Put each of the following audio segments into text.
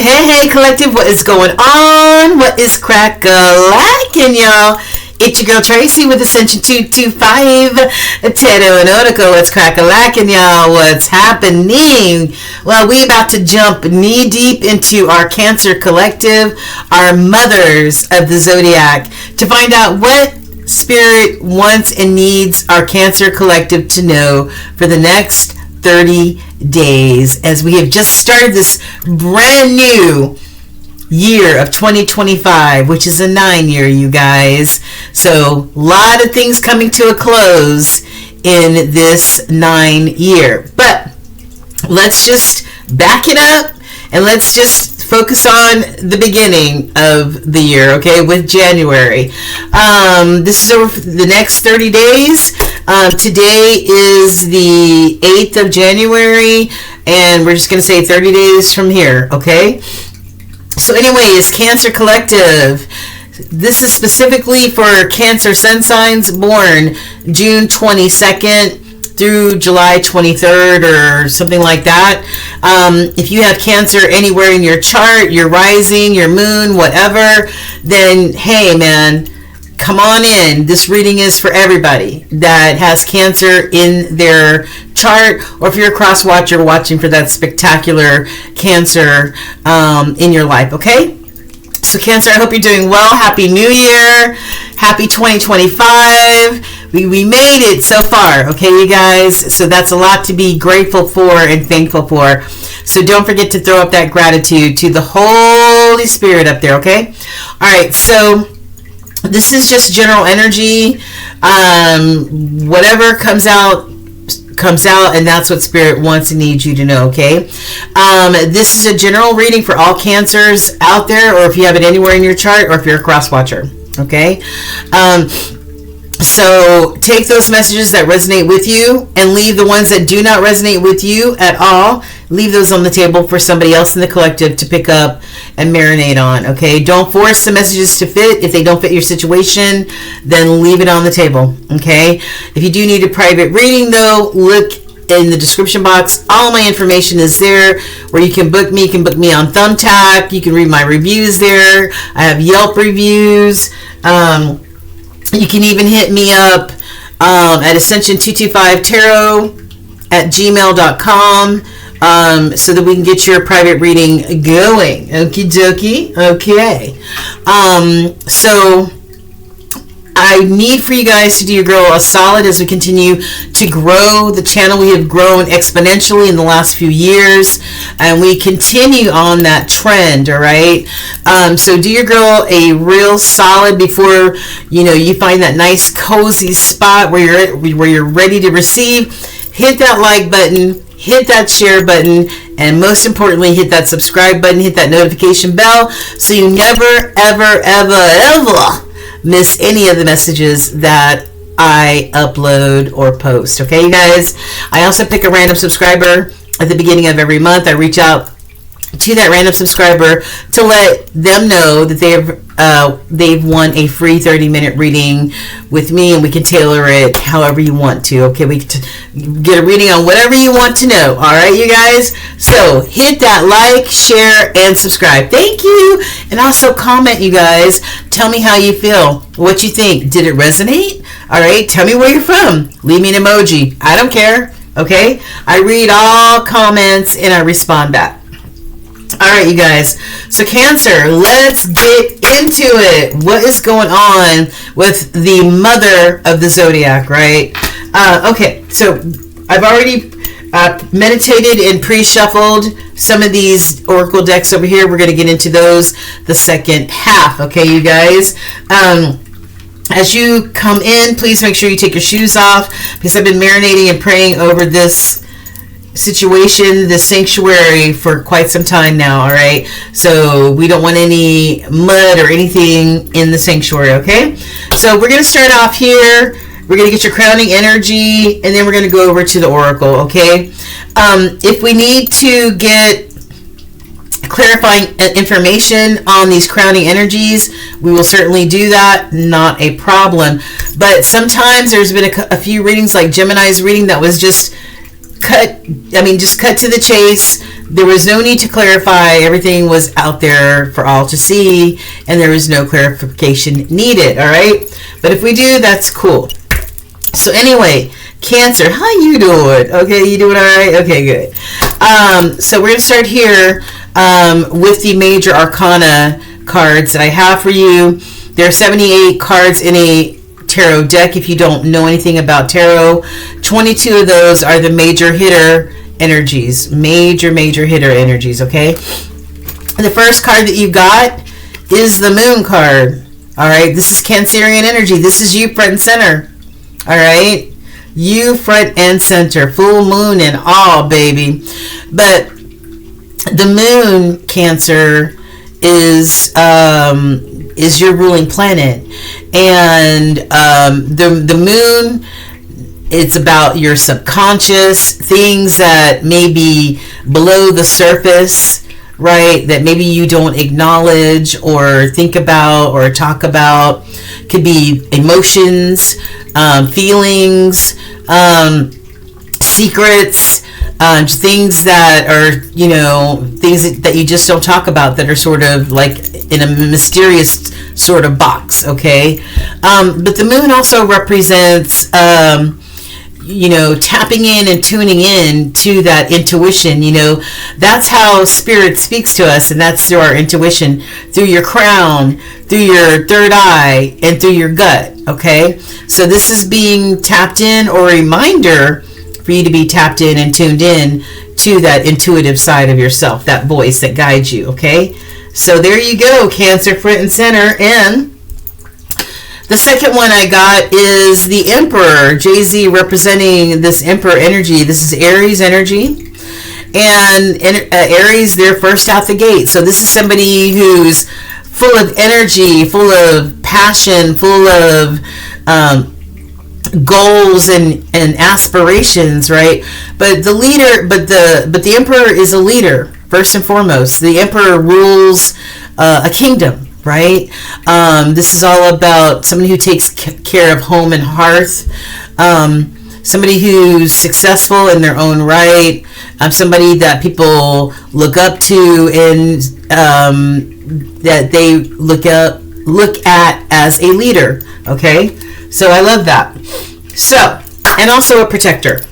Hey, collective, what is going on? What is crack-a-lackin', y'all? It's your girl Tracy with Ascension 225, Tarot and Oracle. What's crack-a-lackin', y'all? What's happening? Well, we about to jump knee-deep into our Cancer collective, our mothers of the Zodiac, to find out what Spirit wants and needs our Cancer collective to know for the next 30 days, as we have just started this brand new year of 2025, which is a 9-year, you guys. So a lot of things coming to a close in this 9-year. But let's just back it up and let's just focus on the beginning of the year, okay, with January. This is over for the next 30 days. Today is the 8th of January, and we're just going to say 30 days from here, okay? So anyways, Cancer Collective. This is specifically for Cancer sun signs born June 22nd through July 23rd or something like that. If you have Cancer anywhere in your chart, your rising, your moon, whatever, then hey man, come on in. This reading is for everybody that has Cancer in their chart, or if you're a cross watcher watching for that spectacular Cancer in your life, okay? So Cancer, I hope you're doing well. Happy New Year. Happy 2025. We made it so far, okay, you guys? So that's a lot to be grateful for and thankful for. So don't forget to throw up that gratitude to the Holy Spirit up there, okay? All right, so this is just general energy. Whatever comes out, and that's what Spirit wants and needs you to know, okay? This is a general reading for all Cancers out there, or if you have it anywhere in your chart, or if you're a cross watcher, okay? So take those messages that resonate with you and leave the ones that do not resonate with you at all. Leave those on the table for somebody else in the collective to pick up and marinate on, okay? Don't force the messages to fit. If they don't fit your situation, then leave it on the table, okay? If you do need a private reading, though, look in the description box. All my information is there where you can book me. You can book me on Thumbtack. You can read my reviews there. I have Yelp reviews. You can even hit me up at ascension225tarot@gmail.com so that we can get your private reading going. Okie dokie. Okay. So I need for you guys to do your girl a solid as we continue to grow the channel. We have grown exponentially in the last few years, and we continue on that trend, all right? So do your girl a real solid before, you find that nice cozy spot where you're ready to receive. Hit that like button, hit that share button, and most importantly, hit that subscribe button, hit that notification bell so you never, ever, ever, ever miss any of the messages that I upload or post, okay, you guys? I also pick a random subscriber at the beginning of every month. I reach out to that random subscriber to let them know that they've won a free 30-minute reading with me, and we can tailor it however you want to, okay? We can get a reading on whatever you want to know, all right, you guys? So hit that like, share, and subscribe. Thank you. And also comment, you guys. Tell me how you feel, what you think. Did it resonate? All right, tell me where you're from. Leave me an emoji. I don't care, okay? I read all comments and I respond back. All right, you guys. So Cancer, let's get into it. What is going on with the mother of the Zodiac, right? Okay, so I've already meditated and pre-shuffled some of these Oracle decks over here. We're going to get into those the second half, okay, you guys? As you come in, please make sure you take your shoes off, because I've been marinating and praying over this situation, this sanctuary, for quite some time now, all right? So we don't want any mud or anything in the sanctuary, okay? So we're going to start off here. We're going to get your crowning energy, and then we're going to go over to the Oracle, okay? If we need to get clarifying information on these crowning energies, we will certainly do that, not a problem. But sometimes there's been a few readings, like Gemini's reading, that was just cut to the chase. There was no need to clarify. Everything was out there for all to see, and there was no clarification needed. All right, but if we do, that's cool. So anyway, Cancer, how you doing? Okay, you doing all right? Okay, good. So we're gonna start here with the major arcana cards that I have for you. There are 78 cards in a tarot deck. If you don't know anything about tarot, 22 of those are the major hitter energies. Major hitter energies, okay? And the first card that you got is the Moon card. All right, this is Cancerian energy. This is you front and center. All right, you front and center, full moon and all, baby. But the Moon, Cancer, is your ruling planet, and the Moon, it's about your subconscious, things that may be below the surface, right, that maybe you don't acknowledge or think about or talk about. Could be emotions, feelings, secrets, things that are, things that you just don't talk about, that are sort of like in a mysterious sort of box, okay? But the Moon also represents tapping in and tuning in to that intuition. That's how spirit speaks to us, and that's through our intuition, through your crown, through your third eye, and through your gut. Okay, so this is being tapped in, or a reminder for you to be tapped in and tuned in to that intuitive side of yourself, that voice that guides you. Okay, so there you go, Cancer front and center. And the second one I got is the Emperor, Jay-Z, representing this Emperor energy. This is Aries energy. And Aries, they're first out the gate. So this is somebody who's full of energy, full of passion, full of goals and aspirations, right? But the leader, but the Emperor is a leader, first and foremost. The Emperor rules a kingdom. Right? This is all about somebody who takes care of home and hearth, somebody who's successful in their own right, somebody that people look up to, and that they look at as a leader. Okay, so I love that. So, and also a protector.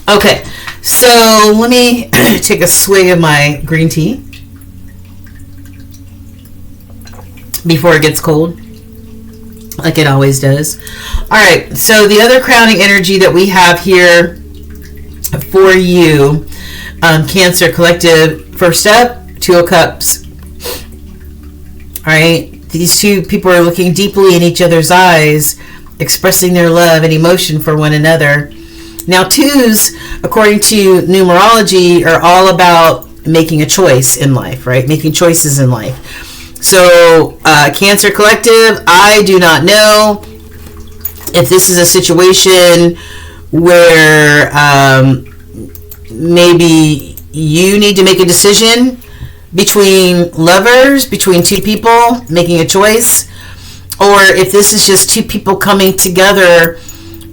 Okay, so let me take a swig of my green tea before it gets cold, like it always does. All right, so the other crowning energy that we have here for you, Cancer Collective, first up, Two of Cups. All right, these two people are looking deeply in each other's eyes, expressing their love and emotion for one another. Now, twos, according to numerology, are all about making a choice in life, right? Making choices in life. So, Cancer Collective, I do not know if this is a situation where maybe you need to make a decision between lovers, between two people, making a choice, or if this is just two people coming together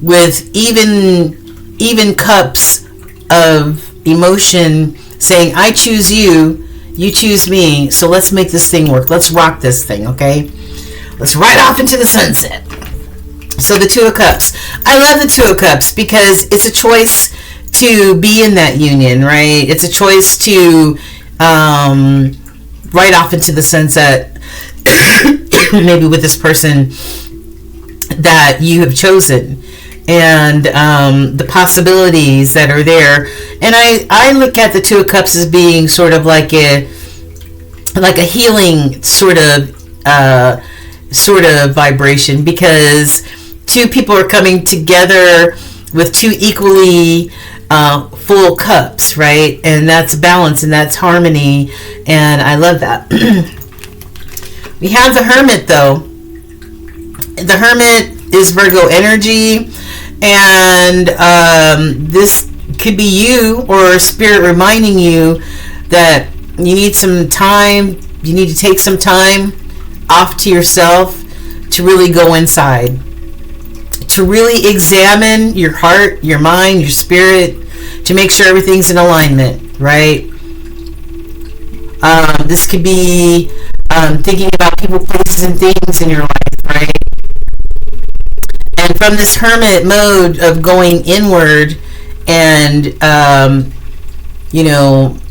with even cups of emotion, saying, I choose you, you choose me, so let's make this thing work. Let's rock this thing, okay? Let's ride off into the sunset. So the Two of Cups. I love the Two of Cups because it's a choice to be in that union, right? It's a choice to ride off into the sunset, maybe with this person that you have chosen, and the possibilities that are there. And I look at the Two of Cups as being sort of like a healing sort of vibration, because two people are coming together with two equally full cups, right? And that's balance and that's harmony, and I love that. We have the Hermit, though. The Hermit is Virgo energy, and this could be you or spirit reminding you that you need some time, you need to take some time off to yourself to really go inside, to really examine your heart, your mind, your spirit, to make sure everything's in alignment, right? This could be thinking about people, places, and things in your life, right? And from this hermit mode of going inward and,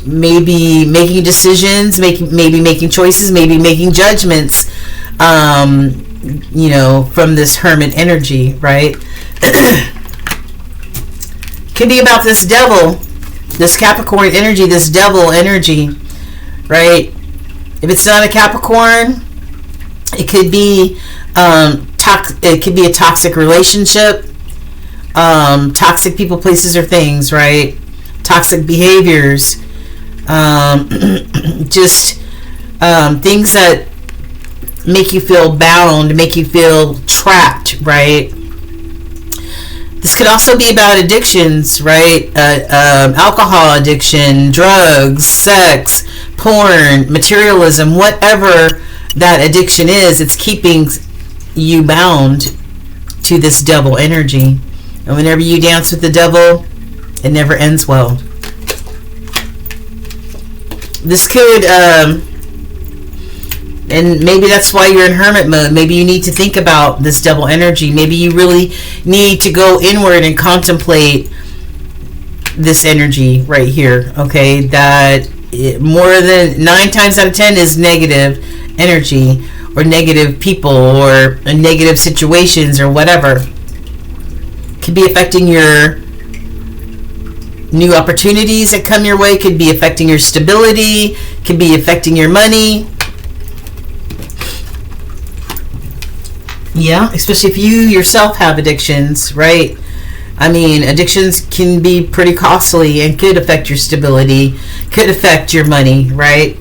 maybe making decisions, maybe making choices, maybe making judgments, from this hermit energy, right? Could be about this devil, this Capricorn energy, this devil energy, right? If it's not a Capricorn, it could be it could be a toxic relationship, toxic people, places, or things, right? Toxic behaviors, just things that make you feel bound, make you feel trapped, right? This could also be about addictions, right? Alcohol addiction, drugs, sex, porn, materialism, whatever that addiction is, it's keeping you bound to this devil energy. And whenever you dance with the devil, it never ends well. This could, and maybe that's why you're in hermit mode. Maybe you need to think about this devil energy. Maybe you really need to go inward and contemplate this energy right here, okay? That more than 9 times out of 10 is negative energy, or negative people, or negative situations, or whatever. Could be affecting your new opportunities that come your way, could be affecting your stability, could be affecting your money. Yeah, especially if you yourself have addictions, right? I mean, addictions can be pretty costly and could affect your stability, could affect your money, right?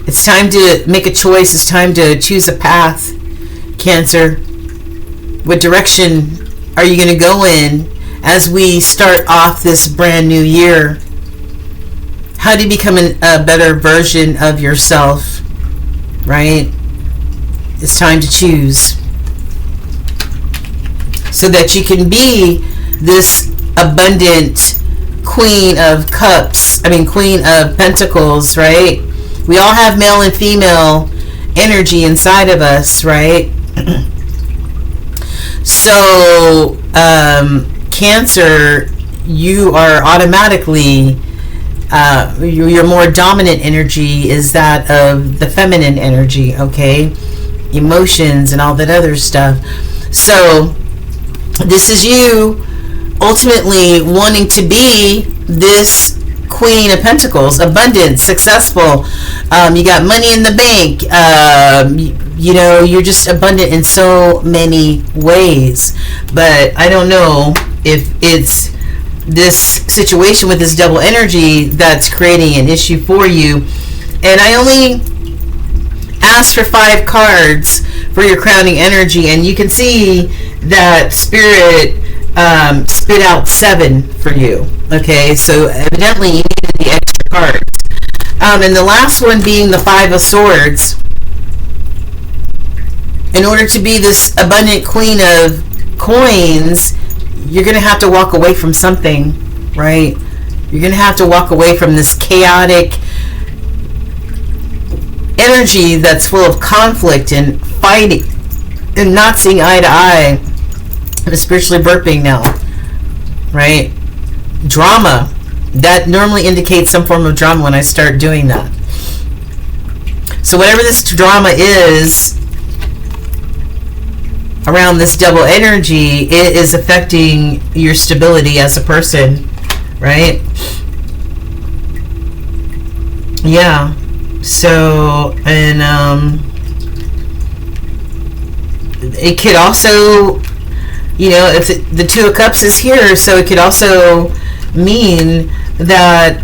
It's time to make a choice. It's time to choose a path, Cancer. What direction are you going to go in as we start off this brand new year? How do you become a better version of yourself, right? It's time to choose so that you can be this abundant Queen of Pentacles, right? We all have male and female energy inside of us, right? So, Cancer, you are automatically, your more dominant energy is that of the feminine energy, okay? Emotions and all that other stuff. So, this is you ultimately wanting to be this Queen of Pentacles, abundant, successful. You got money in the bank. You're just abundant in so many ways. But I don't know if it's this situation with this double energy that's creating an issue for you. And I only asked for 5 cards for your crowning energy, and you can see that Spirit spit out 7 for you. Okay, so evidently you needed the extra cards. And the last one being the 5 of Swords. In order to be this abundant Queen of Coins, you're going to have to walk away from something, right? You're going to have to walk away from this chaotic energy that's full of conflict and fighting and not seeing eye to eye. I'm spiritually burping now, right? Drama. That normally indicates some form of drama when I start doing that. So whatever this drama is around this double energy, it is affecting your stability as a person, right? Yeah. So, and it could also, if the 2 of Cups is here, so it could also mean that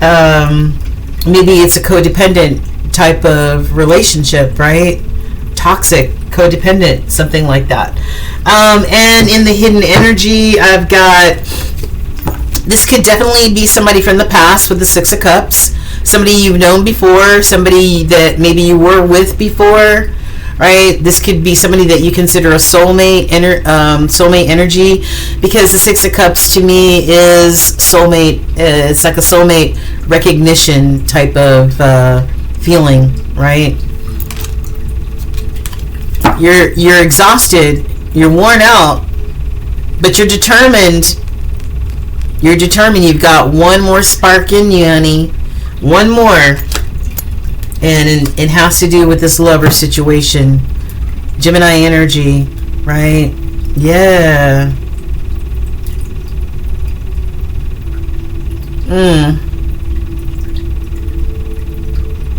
maybe it's a codependent type of relationship, right? Toxic, codependent, something like that. And in the hidden energy, I've got, this could definitely be somebody from the past with the 6 of Cups. Somebody you've known before, somebody that maybe you were with before, right? This could be somebody that you consider a soulmate, soulmate energy, because the Six of Cups to me is soulmate. It's like a soulmate recognition type of feeling, right? You're exhausted, you're worn out, but you're determined. You're determined. You've got one more spark in you, honey. One more. And it has to do with this lover situation. Gemini energy, right? Yeah.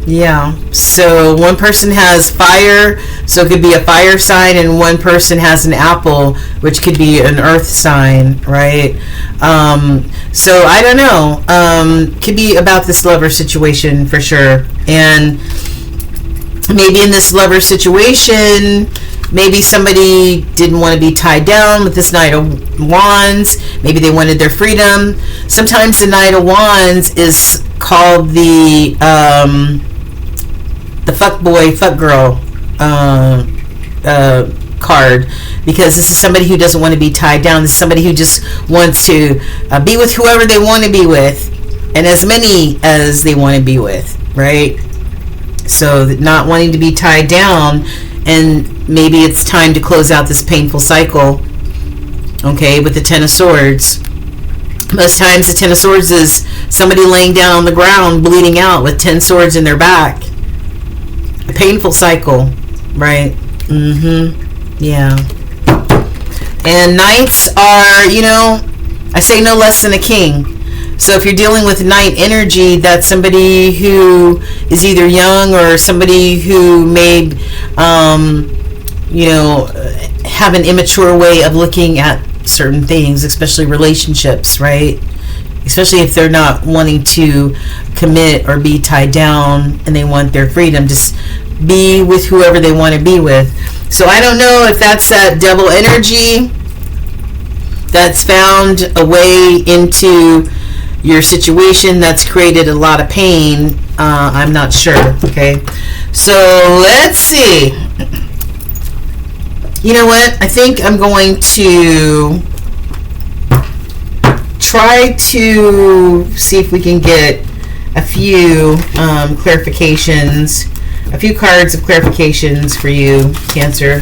Yeah. So one person has fire, so it could be a fire sign, and one person has an apple, which could be an earth sign, right? So I don't know. Could be about this lover situation for sure. And maybe in this lover situation, maybe somebody didn't want to be tied down with this Knight of Wands. Maybe they wanted their freedom. Sometimes the Knight of Wands is called the fuck boy, fuck girl card, because this is somebody who doesn't want to be tied down. This is somebody who just wants to be with whoever they want to be with, and as many as they want to be with, right? So not wanting to be tied down, and maybe it's time to close out this painful cycle, okay, with the Ten of Swords. Most times the Ten of Swords is somebody laying down on the ground bleeding out with 10 swords in their back. A painful cycle, right? Yeah. And Knights are, I say no less than a king. So if you're dealing with Knight energy, that's somebody who is either young or somebody who may, have an immature way of looking at certain things, especially relationships, right? Especially if they're not wanting to commit or be tied down and they want their freedom, just be with whoever they want to be with. So I don't know if that's that devil energy that's found a way into your situation that's created a lot of pain. I'm not sure. Okay, so let's see. You know what? I think I'm going to try to see if we can get a few clarifications, a few cards of clarifications for you, Cancer.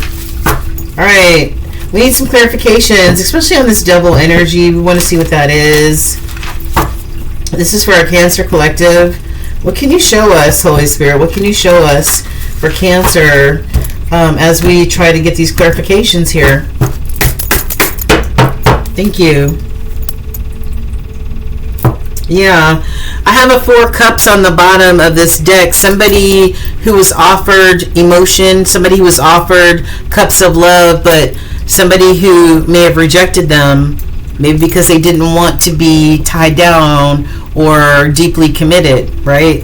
All right, we need some clarifications, especially on this devil energy. We want to see what that is. This is for our Cancer collective. What can you show us, Holy Spirit? What can you show us for Cancer as we try to get these clarifications here? Thank you. Yeah, I have a 4 cups on the bottom of this deck. Somebody who was offered emotion, somebody who was offered cups of love, but somebody who may have rejected them, maybe because they didn't want to be tied down or deeply committed, right?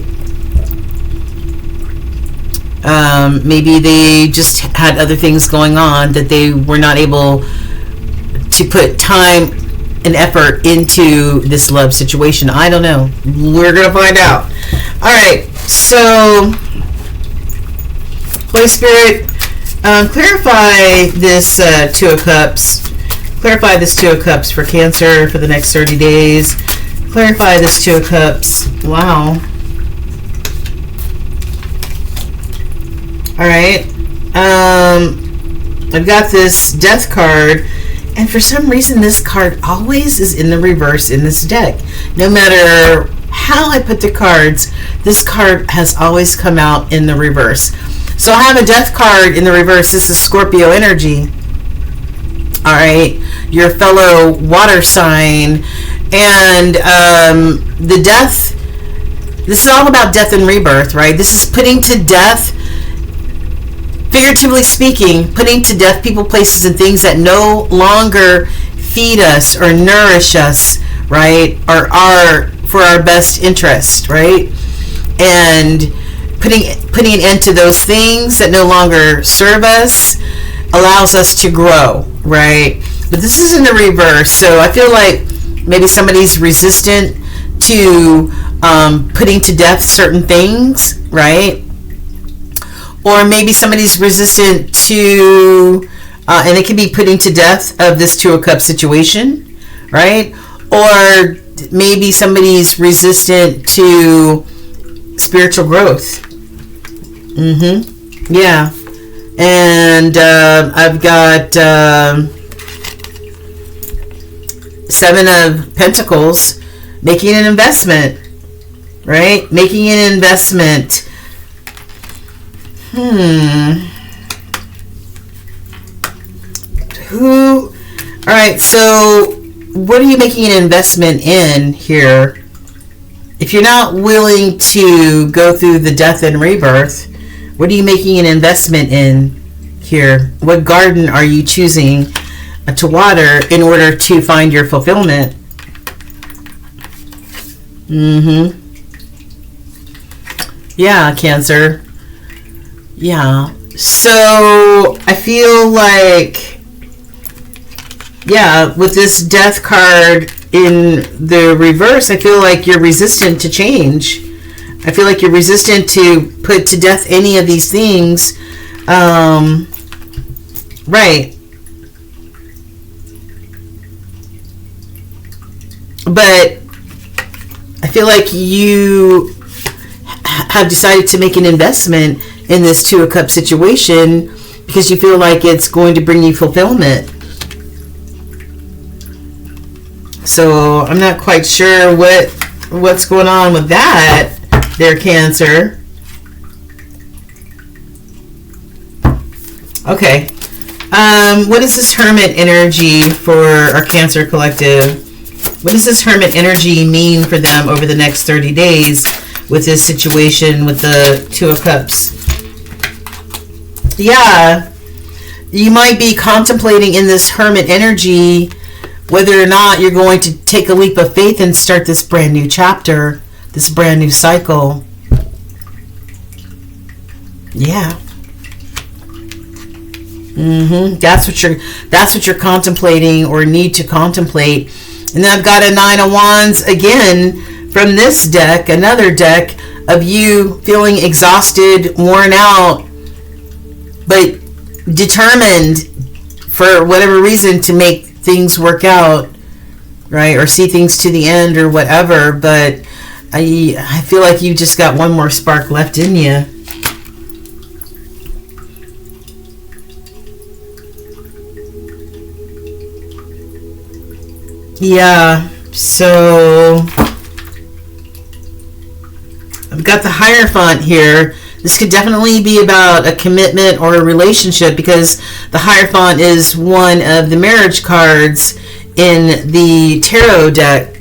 Maybe they just had other things going on that they were not able to put time and effort into this love situation. I don't know. We're going to find out. All right. So, Holy Spirit, clarify this 2 of Cups. Clarify this 2 of Cups for Cancer for the next 30 days. Clarify this 2 of Cups. Wow. All right. I've got this Death card. And for some reason, this card always is in the reverse in this deck. No matter how I put the cards, this card has always come out in the reverse. So I have a Death card in the reverse. This is Scorpio energy. All right. Your fellow water sign. And the death, this is all about death and rebirth, right? This is putting to death, figuratively speaking, putting to death people, places, and things that no longer feed us or nourish us, right? Or are for our best interest, right? And putting an end to those things that no longer serve us allows us to grow, right? But this is in the reverse, so I feel like maybe somebody's resistant to putting to death certain things, right? Or maybe somebody's resistant to, and it can be putting to death of this Two of Cups situation, right? Or maybe somebody's resistant to spiritual growth. Yeah. And I've got Seven of Pentacles, making an investment, right? Making an investment. All right, so what are you making an investment in here? If you're not willing to go through the death and rebirth, what are you making an investment in here? What garden are you choosing to water in order to find your fulfillment? Yeah, Cancer. Yeah. So I feel like, yeah, with this death card in the reverse, I feel like you're resistant to change. I feel like you're resistant to put to death any of these things. Right. But I feel like you have decided to make an investment in this Two of Cups situation because you feel like it's going to bring you fulfillment. So I'm not quite sure what's going on with that there, Cancer. Okay. What is this Hermit energy for our Cancer collective? What does this Hermit energy mean for them over the next 30 days with this situation with the Two of Cups? Yeah. You might be contemplating in this Hermit energy whether or not you're going to take a leap of faith and start this brand new chapter, this brand new cycle. Yeah. That's what you're contemplating or need to contemplate. And then I've got a Nine of Wands again from this deck, another deck of you feeling exhausted, worn out, but determined for whatever reason to make things work out, right? Or see things to the end or whatever. But I feel like you just got one more spark left in you. Yeah, so I've got the Hierophant here. This could definitely be about a commitment or a relationship because the Hierophant is one of the marriage cards in the tarot deck.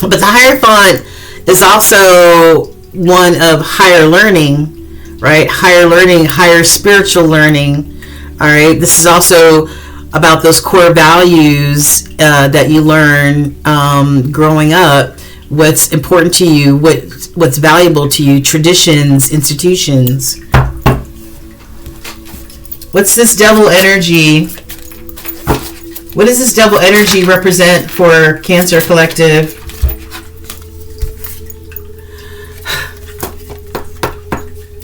But the Hierophant is also one of higher learning, right? Higher learning, higher spiritual learning. All right. This is also about those core values that you learn growing up. What's important to you, what's valuable to you, traditions, institutions. What's this Devil energy? What does this Devil energy represent for Cancer collective?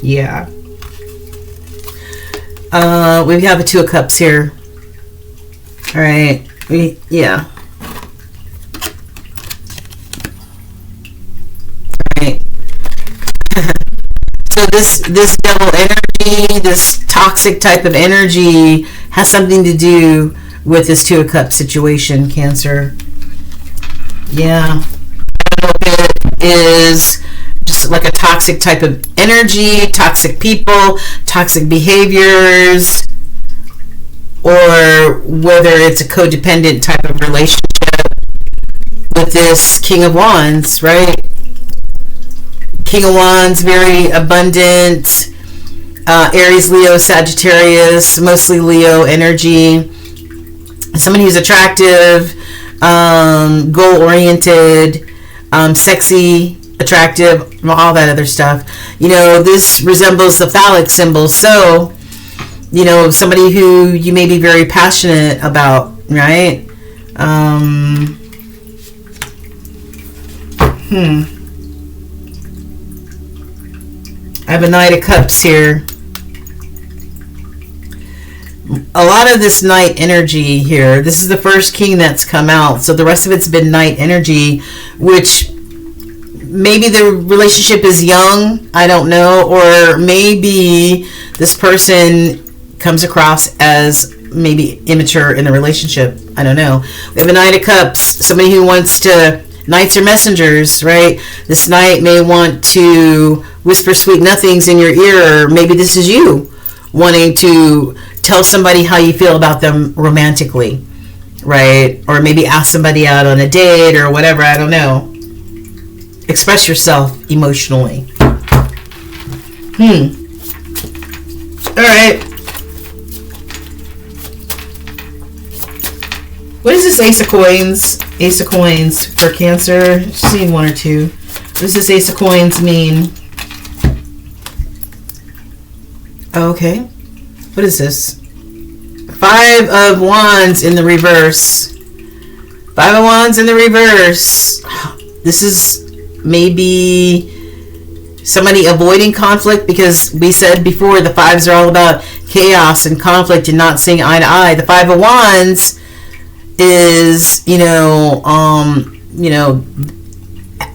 Yeah. We have a Two of Cups here. All right. Yeah. Right. So this Devil energy, this toxic type of energy, has something to do with this Two of Cups situation, Cancer. Yeah. I don't know if it is just like a toxic type of energy, toxic people, toxic behaviors, or whether it's a codependent type of relationship with this King of Wands, right? King of Wands, very abundant, Aries, Leo, Sagittarius, mostly Leo energy. Somebody who's attractive, goal-oriented, sexy, attractive, all that other stuff. You know, this resembles the phallic symbol, so you know, somebody who you may be very passionate about, right? I have a Knight of Cups here. a lot of this night energy here. This is the first king that's come out. So the rest of it's been night energy, which maybe the relationship is young. I don't know. Or maybe this person comes across as maybe immature in the relationship. I don't know. We have a Knight of Cups. Somebody who wants to... Knights are messengers, right? This knight may want to whisper sweet nothings in your ear. Or maybe this is you wanting to tell somebody how you feel about them romantically, right? Or maybe ask somebody out on a date or whatever. I don't know. Express yourself emotionally. All right. What is this Ace of Coins? Ace of Coins for Cancer. Just need one or two. What does this Ace of Coins mean? Okay. What is this? 5 of Wands in the reverse. 5 of Wands in the reverse. This is maybe somebody avoiding conflict, because we said before the 5s are all about chaos and conflict and not seeing eye to eye. The 5 of Wands is,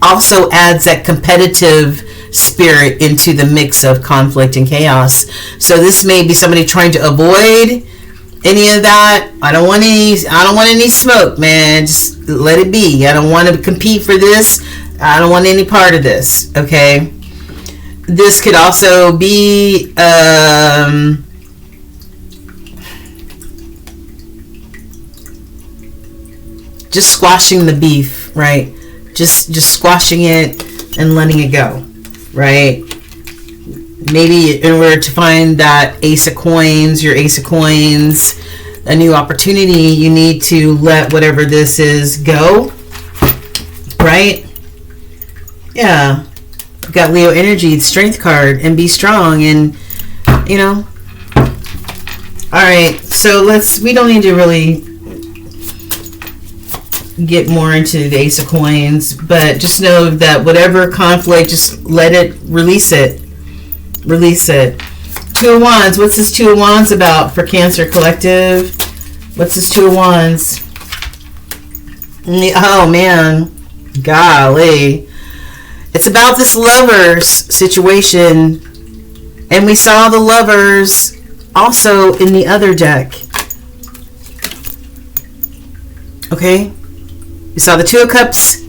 also adds that competitive spirit into the mix of conflict and chaos. So this may be somebody trying to avoid any of that. I don't want any smoke, man. Just let it be. I don't want to compete for this. I don't want any part of this. Okay. This could also be just squashing the beef, right? Just squashing it and letting it go, right? Maybe in order to find that Ace of Coins, your Ace of Coins, a new opportunity, you need to let whatever this is go, right? Yeah. We've got Leo energy, the Strength card, and be strong, and, All right, so we don't need to really get more into the Ace of Coins, but just know that whatever conflict, just let it, release it. 2 of Wands. What's this 2 of Wands about for Cancer Collective? What's this 2 of Wands? Oh man, golly, it's about this Lovers situation, and we saw the Lovers also in the other deck. Okay, we saw the 2 of Cups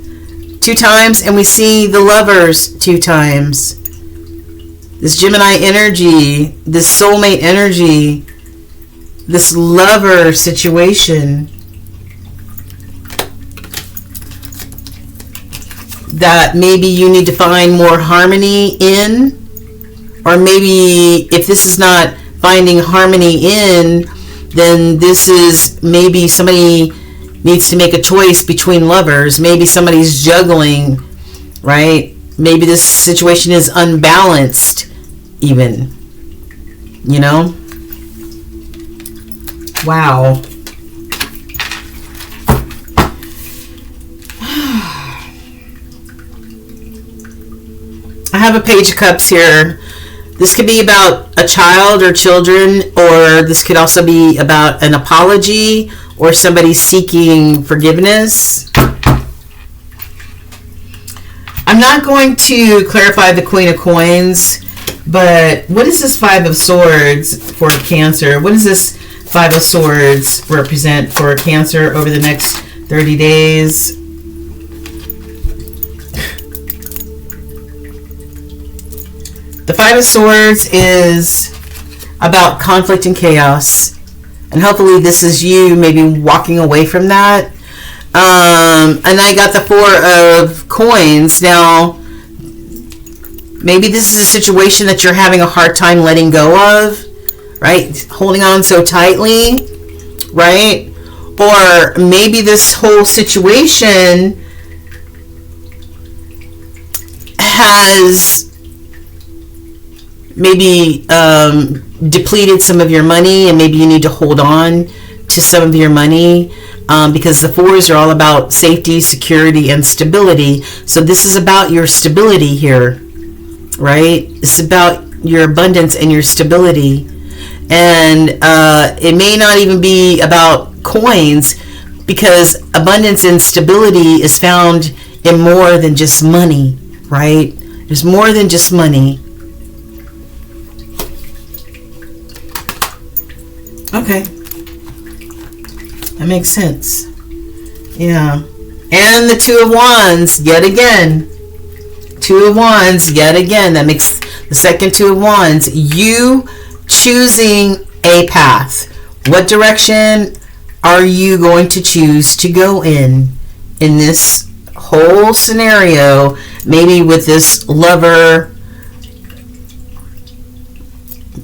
2 times, and we see the Lovers 2 times. This Gemini energy, this soulmate energy, this lover situation that maybe you need to find more harmony in, or maybe if this is not finding harmony in, then this is maybe somebody needs to make a choice between lovers. Maybe somebody's juggling, right? Maybe this situation is unbalanced even, Wow. I have a Page of Cups here. This could be about a child or children, or this could also be about an apology or somebody seeking forgiveness. I'm not going to clarify the Queen of Coins, but what is this 5 of Swords for Cancer? What does this 5 of Swords represent for Cancer over the next 30 days? The 5 of Swords is about conflict and chaos. And hopefully this is you maybe walking away from that. And I got the 4 of Coins. Now, maybe this is a situation that you're having a hard time letting go of, right? Holding on so tightly, right? Or maybe this whole situation has maybe depleted some of your money, and maybe you need to hold on to some of your money, because the 4s are all about safety, security, and stability. So this is about your stability here, right? It's about your abundance and your stability. And it may not even be about coins, because abundance and stability is found in more than just money, right? There's more than just money. Okay. That makes sense. Yeah. And the Two of Wands, yet again. Two of Wands, yet again. That makes the second Two of Wands. You choosing a path. What direction are you going to choose to go in this whole scenario? Maybe with this lover.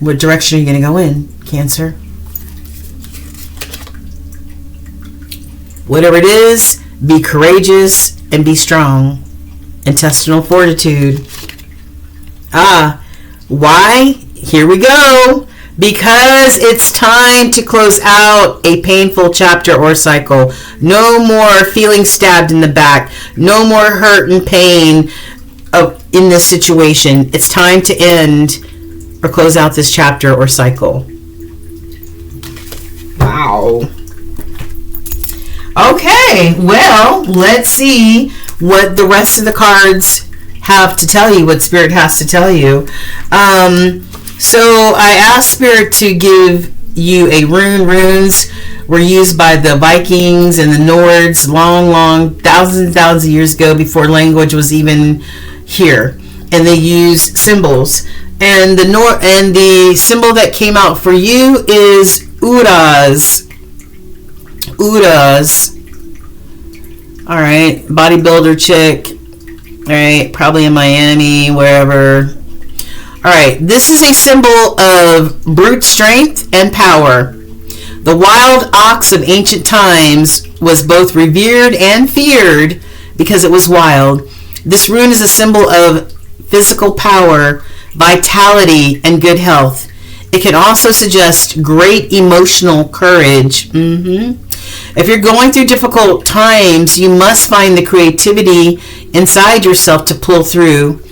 What direction are you going to go in, Cancer? Whatever it is, be courageous and be strong. Intestinal fortitude. Why? Here we go. Because it's time to close out a painful chapter or cycle. No more feeling stabbed in the back. No more hurt and pain in this situation. It's time to end or close out this chapter or cycle. Wow. Okay, well, let's see what the rest of the cards have to tell you, what Spirit has to tell you. So I asked Spirit to give you a rune. Runes were used by the Vikings and the Nords long, thousands and thousands of years ago, before language was even here. And they used symbols. And the symbol that came out for you is Uras. All right, bodybuilder chick. All right, probably in Miami, wherever. All right, this is a symbol of brute strength and power. The wild ox of ancient times was both revered and feared because it was wild. This rune is a symbol of physical power, vitality, and good health. It can also suggest great emotional courage. If you're going through difficult times, you must find the creativity inside yourself to pull through.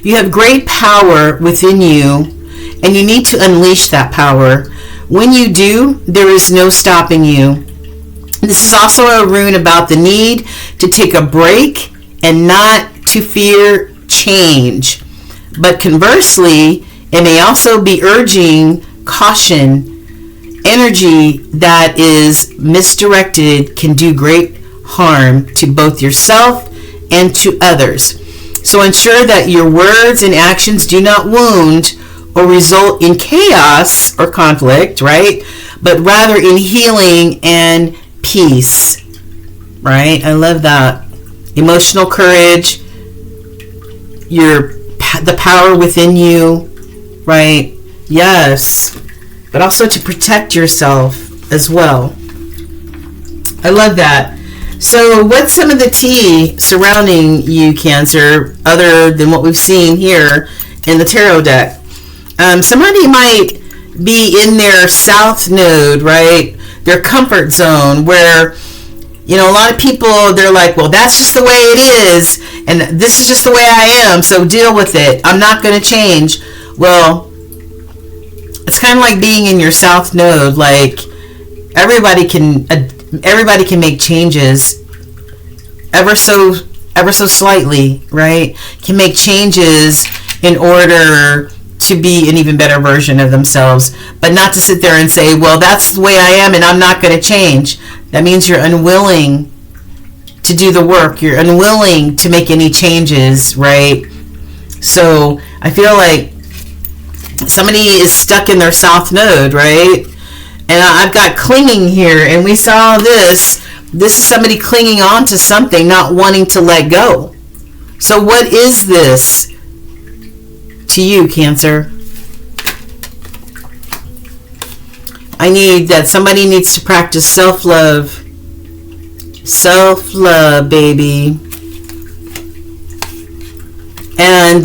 You have great power within you, and you need to unleash that power. When you do, there is no stopping you. This is also a rune about the need to take a break and not to fear change. But conversely, it may also be urging caution. Energy that is misdirected can do great harm to both yourself and to others. So ensure that your words and actions do not wound or result in chaos or conflict, right? But rather in healing and peace, right? I love that. Emotional courage, the power within you, right? Yes. But also to protect yourself as well. I love that. So what's some of the tea surrounding you, Cancer, other than what we've seen here in the tarot deck? Somebody might be in their south node, right? Their comfort zone, where, a lot of people, they're like, well, that's just the way it is, and this is just the way I am, so deal with it. I'm not going to change. Well, it's kind of like being in your south node. Like, everybody can make changes ever so slightly, right? Can make changes in order to be an even better version of themselves, but not to sit there and say, well, that's the way I am and I'm not going to change. That means you're unwilling to do the work. You're unwilling to make any changes, right? So I feel like somebody is stuck in their south node, right? And I've got clinging here, and we saw this. This is somebody clinging on to something, not wanting to let go. So what is this to you, Cancer? I need that somebody needs to practice self-love. Self-love, baby. And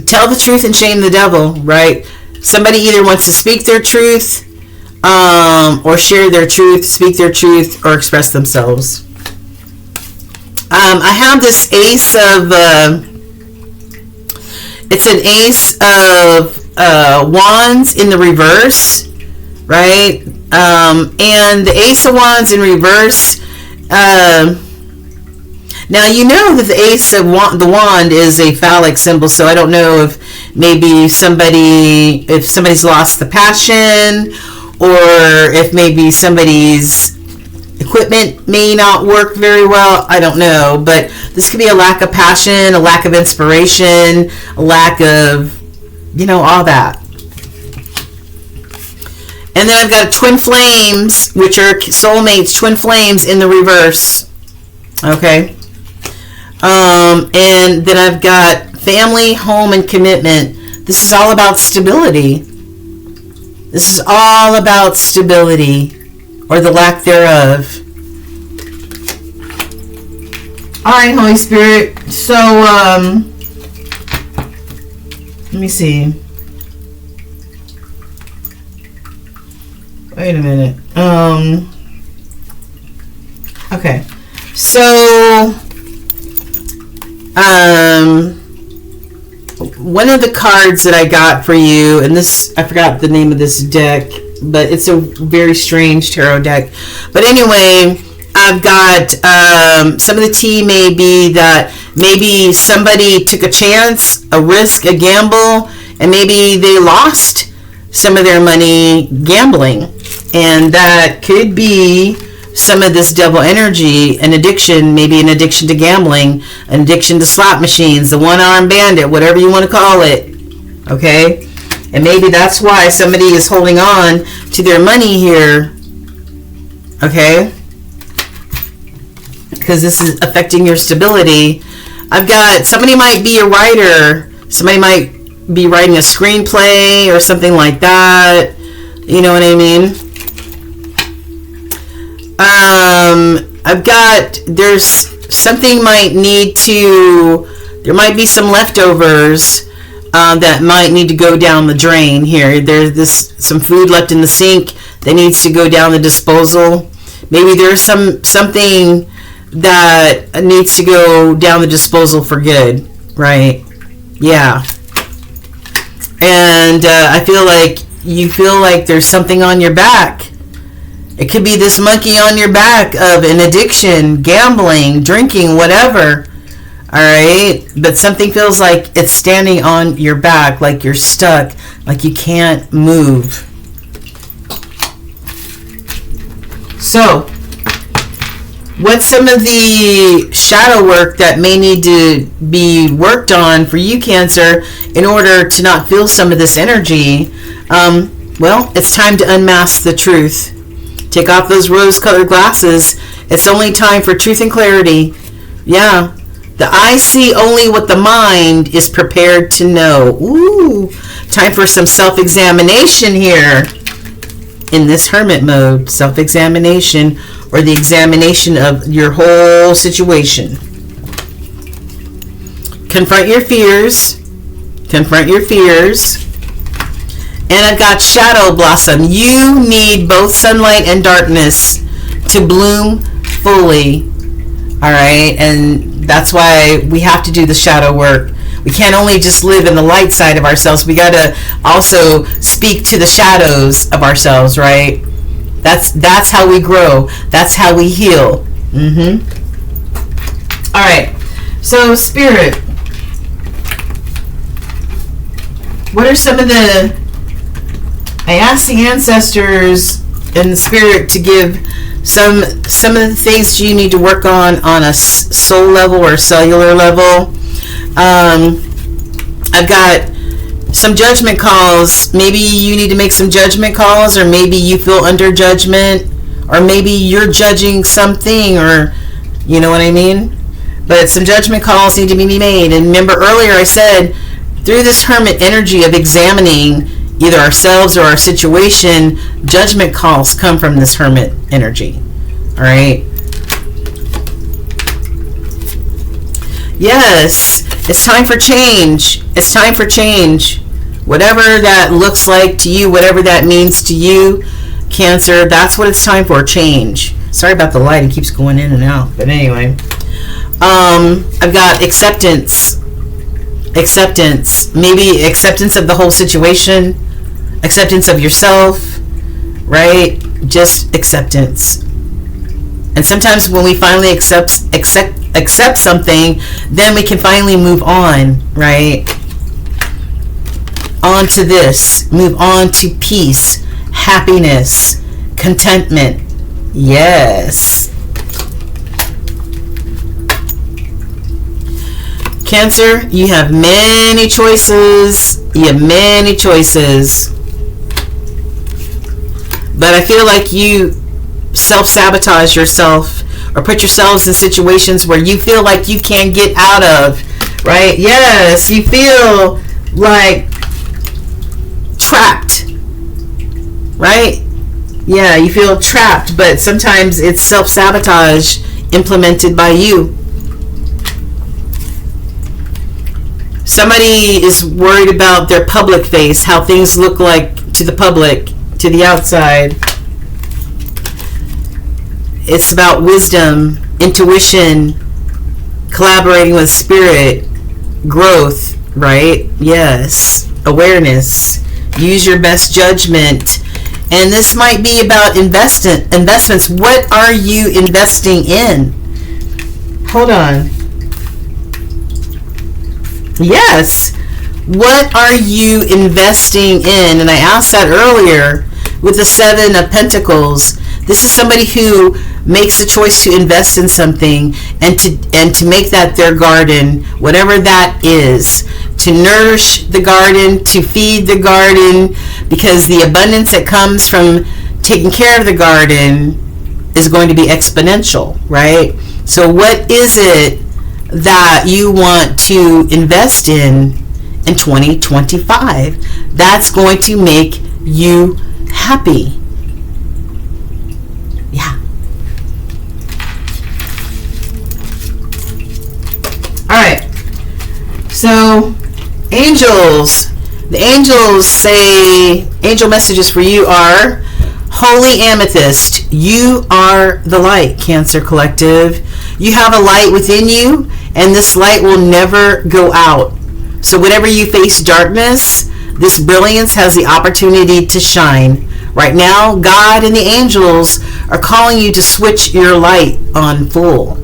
tell the truth and shame the devil, right? Somebody either wants to speak their truth, or share their truth, speak their truth, or express themselves. I have this ace of, it's an ace of wands in the reverse. right? And the Ace of Wands in reverse. Now, you know that the Ace of the Wand is a phallic symbol, so I don't know if maybe somebody's lost the passion, or if maybe somebody's equipment may not work very well. I don't know, but this could be a lack of passion, a lack of inspiration, a lack of, all that. And then I've got twin flames, which are soulmates, twin flames in the reverse. Okay. And then I've got family, home, and commitment. This is all about stability. This is all about stability, or the lack thereof. All right, Holy Spirit. So, let me see. Wait a minute. Okay. So, one of the cards that I got for you, and this, I forgot the name of this deck, but it's a very strange tarot deck. But anyway, I've got some of the tea may be that maybe somebody took a chance, a risk, a gamble, and maybe they lost some of their money gambling. And that could be some of this devil energy, an addiction, maybe an addiction to gambling, an addiction to slot machines, the one-armed bandit, whatever you want to call it. Okay? And maybe that's why somebody is holding on to their money here. Okay? Because this is affecting your stability. I've got, somebody might be a writer. Somebody might be writing a screenplay or something like that. You know what I mean? I've got, there's something there might be some leftovers that might need to go down the drain here. There's some food left in the sink that needs to go down the disposal. Maybe there's something that needs to go down the disposal for good, right? Yeah. And I feel like you feel like there's something on your back. It could be this monkey on your back of an addiction, gambling, drinking, whatever. All right? But something feels like it's standing on your back, like you're stuck, like you can't move. So, what's some of the shadow work that may need to be worked on for you, Cancer, in order to not feel some of this energy? Well, it's time to unmask the truth. Take off those rose-colored glasses. It's only time for truth and clarity. Yeah. The eye see only what the mind is prepared to know. Ooh. Time for some self-examination here. In this hermit mode. Self-examination, or the examination of your whole situation. Confront your fears. Confront your fears. And I've got shadow blossom. You need both sunlight and darkness to bloom fully. All right? And that's why we have to do the shadow work. We can't only just live in the light side of ourselves. We got to also speak to the shadows of ourselves, right? That's how we grow. That's how we heal. All right. So, Spirit, what are some of the... I asked the ancestors and the Spirit to give some of the things you need to work on a soul level or cellular level. I've got some judgment calls. Maybe you need to make some judgment calls, or maybe you feel under judgment, or maybe you're judging something, or you know what I mean? But some judgment calls need to be made. And remember earlier I said, through this hermit energy of examining either ourselves or our situation, judgment calls come from this hermit energy. All right? Yes, it's time for change. It's time for change. Whatever that looks like to you, whatever that means to you, Cancer, that's what it's time for, change. Sorry about the light, it keeps going in and out. But anyway, I've got acceptance. Acceptance. Maybe acceptance of the whole situation. Acceptance of yourself. right? Just acceptance. And sometimes when we finally accept something, then we can finally move on, right? On to this. Move on to peace, happiness, contentment. Yes. Cancer, you have many choices. You have many choices. But I feel like you self-sabotage yourself or put yourselves in situations where you feel like you can't get out of, right? Yes, you feel like trapped, right? Yeah, you feel trapped, but sometimes it's self-sabotage implemented by you. Somebody is worried about their public face, how things look like to the public, to the outside. It's about wisdom, intuition, collaborating with spirit, growth, right? Yes, awareness. Use your best judgment. And this might be about investments. What are you investing in? Hold on. Yes. What are you investing in? And I asked that earlier with the Seven of Pentacles. This is somebody who makes a choice to invest in something and to make that their garden, whatever that is, to nourish the garden, to feed the garden, because the abundance that comes from taking care of the garden is going to be exponential, right? So what is it that you want to invest in 2025 that's going to make you happy? Yeah. All right. So, angels. The angels say, angel messages for you are, Holy Amethyst, you are the light, Cancer Collective. You have a light within you, and this light will never go out. So whenever you face darkness, this brilliance has the opportunity to shine. Right now, God and the angels are calling you to switch your light on full.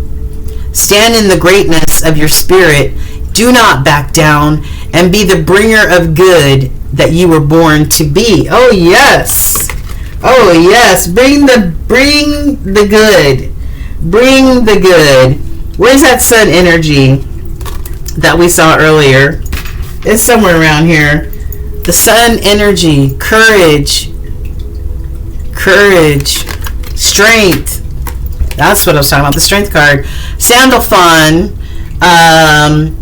Stand in the greatness of your spirit. Do not back down, and be the bringer of good that you were born to be. Oh yes. Oh yes. Bring the good. Bring the good. Where's that sun energy that we saw earlier? It's somewhere around here. The sun energy, courage, strength. That's what I was talking about, the strength card. Sandalphon.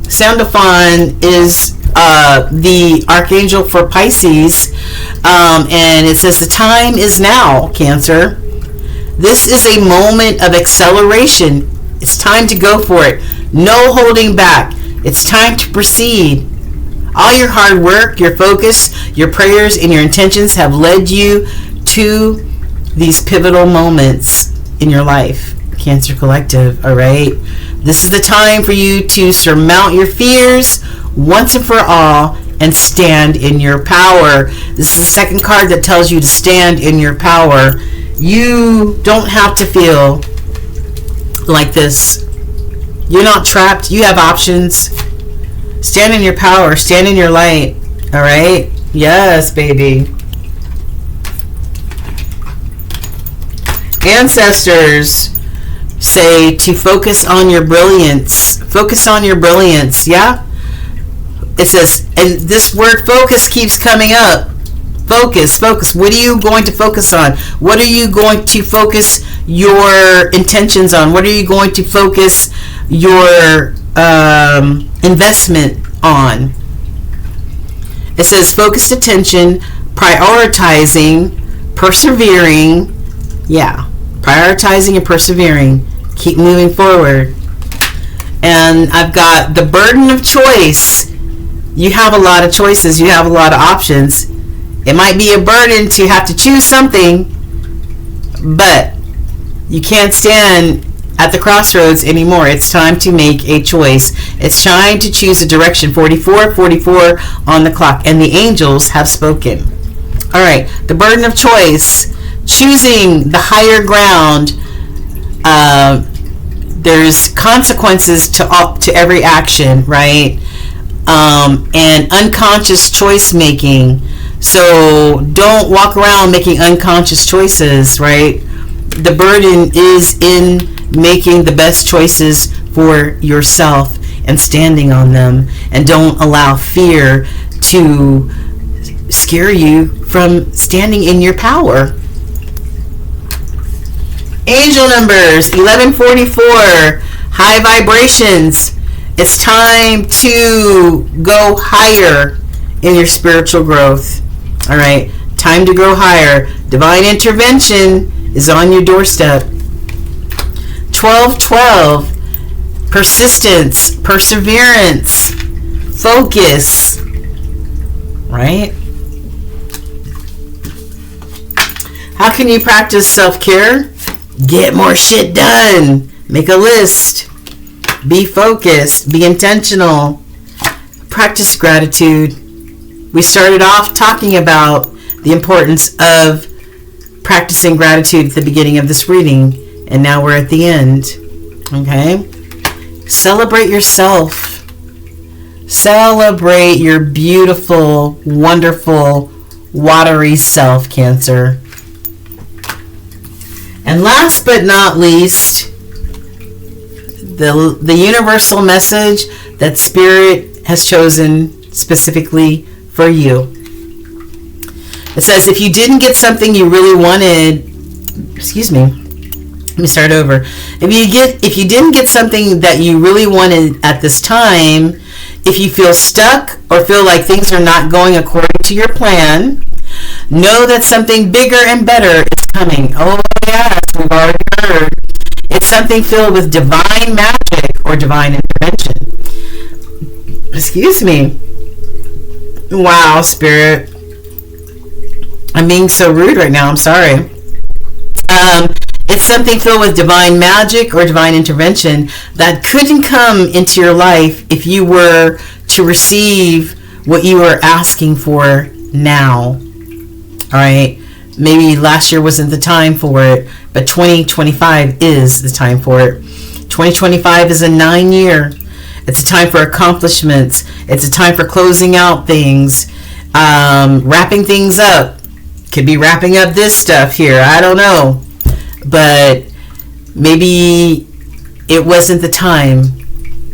Sandalphon is the archangel for Pisces, and it says the time is now, Cancer. This is a moment of acceleration. It's time to go for it. No holding back. It's time to proceed. All your hard work, your focus, your prayers, and your intentions have led you to these pivotal moments in your life, Cancer Collective, all right? This is the time for you to surmount your fears once and for all and stand in your power. This is the second card that tells you to stand in your power. You don't have to feel like this. You're not trapped. You have options. Stand in your power. Stand in your light. All right? Yes, baby. Ancestors say to focus on your brilliance. Focus on your brilliance. Yeah? It says, and this word focus keeps coming up. Focus. What are you going to focus on? What are you going to focus your intentions on? What are you going to focus your investment on? It says focused attention, prioritizing, persevering. Yeah, prioritizing and persevering. Keep moving forward. And I've got the burden of choice. You have a lot of choices. You have a lot of options. It might be a burden to have to choose something, but you can't stand at the crossroads anymore. It's time to make a choice. It's time to choose a direction. 44 on the clock, and the angels have spoken. All right, the burden of choice. choosing the higher ground. There's consequences to every action, right? And unconscious choice making. So don't walk around making unconscious choices, right? The burden is in making the best choices for yourself and standing on them, and don't allow fear to scare you from standing in your power. Angel numbers 1144, high vibrations. It's time to go higher in your spiritual growth. All right, time to go higher. Divine intervention is on your doorstep. 1212, persistence, perseverance, focus, right? How can you practice self-care? Get more shit done. Make a list. Be focused. Be intentional. Practice gratitude. We started off talking about the importance of practicing gratitude at the beginning of this reading, and now we're at the end. Okay? Celebrate yourself. Celebrate your beautiful, wonderful, watery self, Cancer. And last but not least, the universal message that Spirit has chosen specifically for you. It says, if you didn't get something you really wanted, let me start over. If you didn't get something that you really wanted at this time, if you feel stuck or feel like things are not going according to your plan, know that something bigger and better is coming. Oh yes, we've already heard. It's something filled with divine magic or divine intervention. Excuse me. Wow, Spirit. I'm being so rude right now. I'm sorry. It's something filled with divine magic or divine intervention that couldn't come into your life if you were to receive what you were asking for now. All right? Maybe last year wasn't the time for it, but 2025 is the time for it. 2025 is a 9-year. It's a time for accomplishments. It's a time for closing out things, wrapping things up. Could be wrapping up this stuff here. I don't know. But maybe it wasn't the time,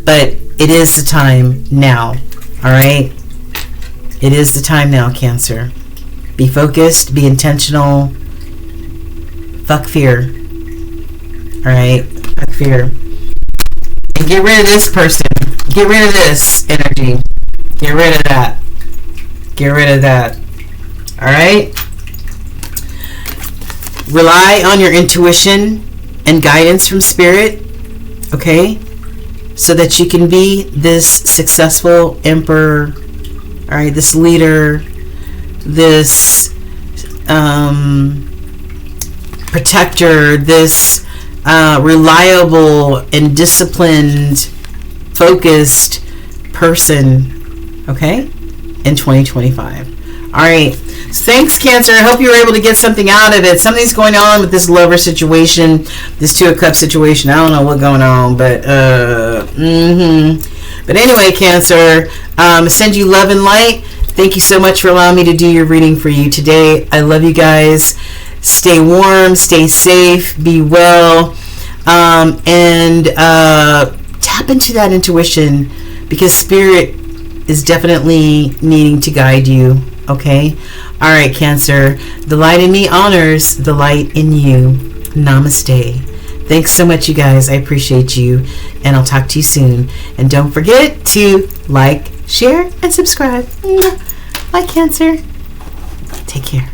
but it is the time now. All right? It is the time now, Cancer. Be focused. Be intentional. Fuck fear. All right? Fuck fear. And get rid of this person. Get rid of this energy. Get rid of that. Get rid of that. All right? Rely on your intuition and guidance from Spirit, okay? So that you can be this successful emperor, all right, this leader, this protector, this reliable and disciplined, focused person, okay, in 2025. All right. Thanks, Cancer. I hope you were able to get something out of it. Something's going on with this lover situation, this Two of Cups situation. I don't know what's going on, but But anyway, Cancer, send you love and light. Thank you so much for allowing me to do your reading for you today. I love you guys. Stay warm, stay safe, be well, and tap into that intuition, because Spirit is definitely needing to guide you. Okay? All right, Cancer. The light in me honors the light in you. Namaste. Thanks so much, you guys. I appreciate you. And I'll talk to you soon. And don't forget to like, share, and subscribe. Bye, Cancer. Take care.